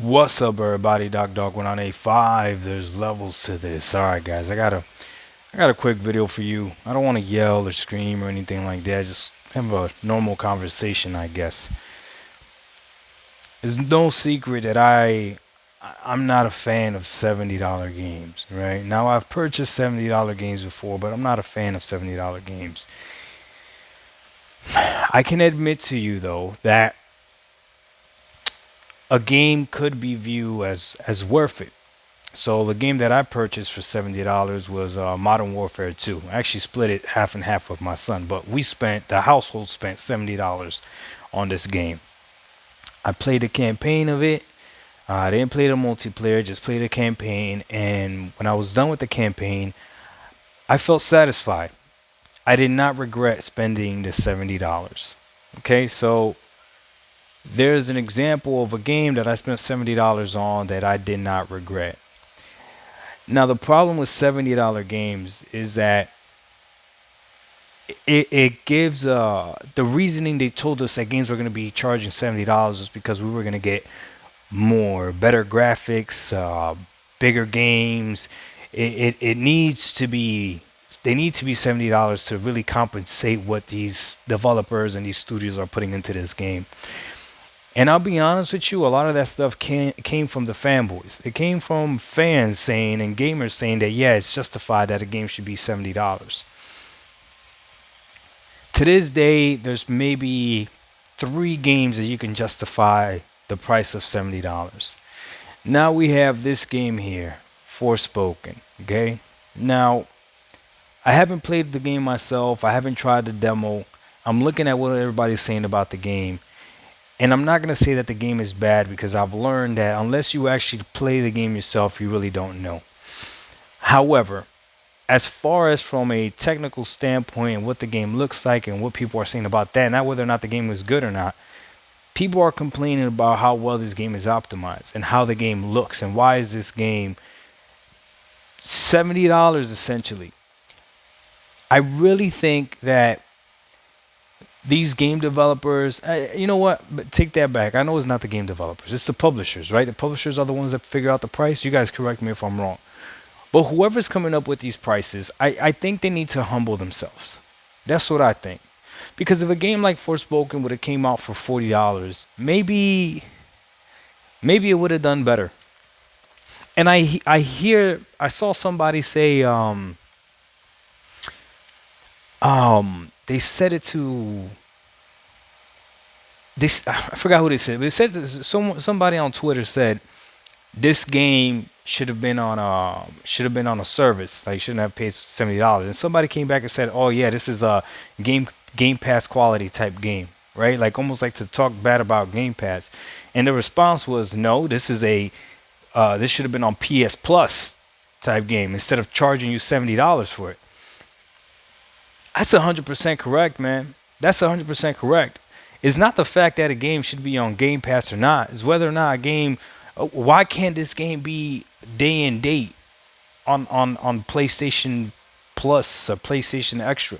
What's up, everybody? Dog 1985. There's levels to this. All right, guys. I got a quick video for you. I don't want to yell or scream or anything like that. Just have a normal conversation, I guess. It's no secret that I'm not a fan of $70 games, right? Now I've purchased $70 games before, but I'm not a fan of $70 games. I can admit to you though that a game could be viewed as worth it. So the game that I purchased for $70 was Modern Warfare 2. I actually split it half and half with my son, but the household spent $70 on this game. I played the campaign of it. I didn't play the multiplayer, just played the campaign. And when I was done with the campaign, I felt satisfied. I did not regret spending the $70. Okay, so there's an example of a game that I spent $70 on that I did not regret. Now the problem with $70 games is that it gives the reasoning they told us that games were going to be charging $70 is because we were going to get better graphics, bigger games. It needs to be they need to be $70 to really compensate what these developers and these studios are putting into this game. And I'll be honest with you, a lot of that stuff came from the fanboys. It came from fans saying and gamers saying that, yeah, it's justified that a game should be $70. To this day, there's maybe three games that you can justify the price of $70. Now we have this game here, Forspoken. Okay? Now, I haven't played the game myself, I haven't tried the demo. I'm looking at what everybody's saying about the game. And I'm not going to say that the game is bad because I've learned that unless you actually play the game yourself, you really don't know. However, as far as from a technical standpoint and what the game looks like and what people are saying about that, not whether or not the game is good or not, people are complaining about how well this game is optimized and how the game looks and why is this game $70 essentially. I really think that these game developers, you know what? But take that back. I know it's not the game developers, it's the publishers, right? The publishers are the ones that figure out the price. You guys correct me if I'm wrong. But whoever's coming up with these prices, I think they need to humble themselves. That's what I think. Because if a game like Forspoken would have came out for $40, maybe it would have done better. And I saw somebody say they said it to this I forgot who they said, but it said somebody on Twitter said this game should have been on a service. Like, you shouldn't have paid $70. And somebody came back and said, "Oh yeah, this is a Game Pass quality type game, right?" Like almost like to talk bad about Game Pass. And the response was, "No, this should have been on PS Plus type game instead of charging you $70 for it." That's 100% correct, man. That's 100% correct. It's not the fact that a game should be on Game Pass or not. It's whether or not a game. Why can't this game be day and date on PlayStation Plus or PlayStation Extra,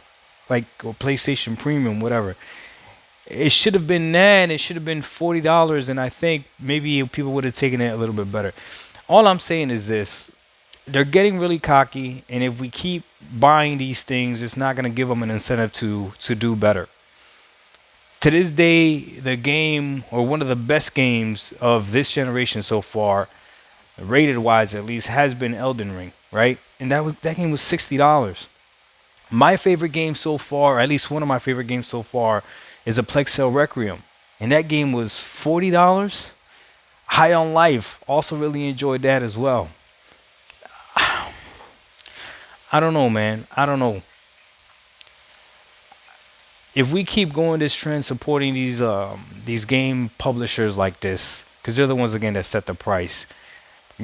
like, or PlayStation Premium, whatever? It should have been that. It should have been $40, and I think maybe people would have taken it a little bit better. All I'm saying is this: they're getting really cocky, and if we keep buying these things, it's not going to give them an incentive to do better. To this day, the game, or one of the best games of this generation so far, rated wise at least, has been Elden Ring, right? And that game was $60. My favorite game so far, or at least one of my favorite games so far, is a Plexel Requiem, and that game was $40. High on Life, also really enjoyed that as well. I don't know, man. I don't know. If we keep going this trend supporting these game publishers like this, because they're the ones again that set the price.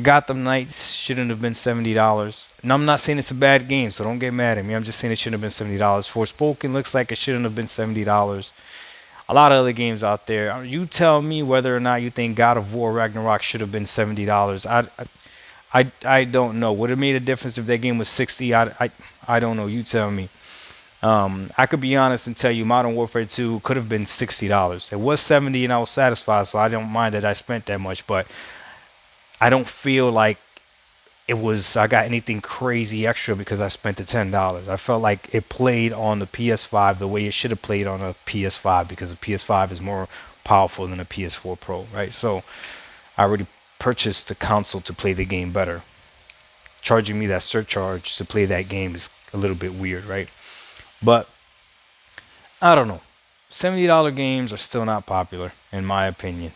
Gotham Knights shouldn't have been $70. And I'm not saying it's a bad game, so don't get mad at me. I'm just saying it shouldn't have been $70. Forspoken looks like it shouldn't have been $70. A lot of other games out there. You tell me whether or not you think God of War Ragnarok should have been $70. I don't know. Would it have made a difference if that game was 60? I don't know. You tell me. I could be honest and tell you Modern Warfare 2 could have been $60. It was 70 and I was satisfied, so I don't mind that I spent that much, but I don't feel like I got anything crazy extra because I spent the $10. I felt like it played on the PS5 the way it should have played on a PS5 because the PS5 is more powerful than a PS4 Pro, right? So I already purchased the console to play the game better. Charging me that surcharge to play that game is a little bit weird, right? But I don't know. $70 games are still not popular, in my opinion.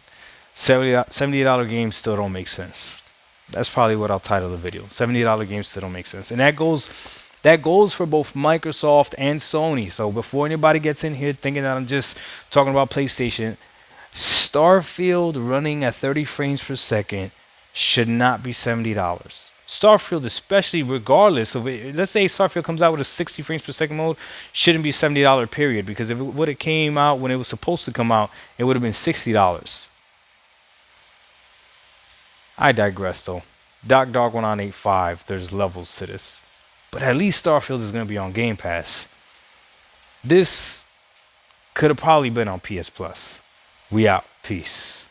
$70 games still don't make sense. That's probably what I'll title the video. $70 games still don't make sense. And that goes for both Microsoft and Sony. So before anybody gets in here thinking that I'm just talking about PlayStation, Starfield running at 30 frames per second should not be $70. Starfield, especially regardless of it, let's say Starfield comes out with a 60 frames per second mode, shouldn't be $70 period, because if it would have came out when it was supposed to come out, it would have been $60. I digress though. Dog 1985, there's levels to this. But at least Starfield is going to be on Game Pass. This could have probably been on PS Plus. We out. Peace.